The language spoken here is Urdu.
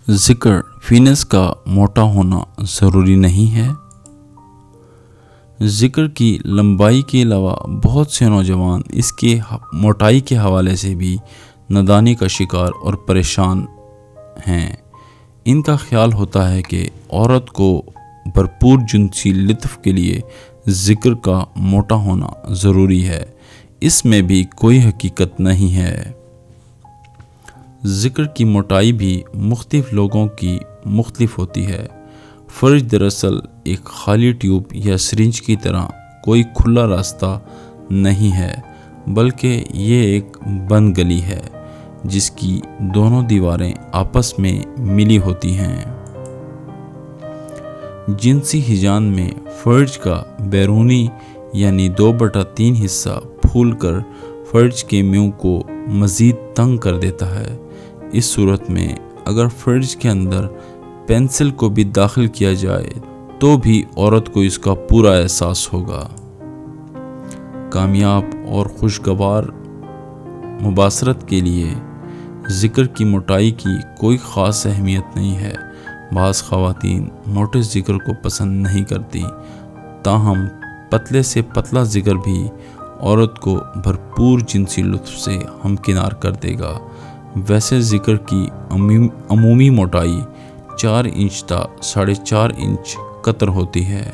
ذکر فینس کا موٹا ہونا ضروری نہیں ہے۔ ذکر کی لمبائی کے علاوہ بہت سے نوجوان اس کے موٹائی کے حوالے سے بھی نادانی کا شکار اور پریشان ہیں۔ ان کا خیال ہوتا ہے کہ عورت کو بھرپور جنسی لطف کے لیے ذکر کا موٹا ہونا ضروری ہے۔ اس میں بھی کوئی حقیقت نہیں ہے۔ ذکر کی موٹائی بھی مختلف لوگوں کی مختلف ہوتی ہے۔ فرج دراصل ایک خالی ٹیوب یا سرنج کی طرح کوئی کھلا راستہ نہیں ہے، بلکہ یہ ایک بند گلی ہے جس کی دونوں دیواریں آپس میں ملی ہوتی ہیں۔ جنسی ہیجان میں فرج کا بیرونی یعنی 2/3 حصہ پھول کر فرج کے منہ کو مزید تنگ کر دیتا ہے۔ اس صورت میں اگر فرج کے اندر پنسل کو بھی داخل کیا جائے تو بھی عورت کو اس کا پورا احساس ہوگا۔ کامیاب اور خوشگوار مباشرت کے لیے ذکر کی موٹائی کی کوئی خاص اہمیت نہیں ہے۔ بعض خواتین موٹے ذکر کو پسند نہیں کرتی، تاہم پتلے سے پتلا ذکر بھی عورت کو بھرپور جنسی لطف سے ہمکنار کر دے گا۔ ویسے ذکر کی عمومی موٹائی 4 انچ تا 4.5 انچ قطر ہوتی ہے۔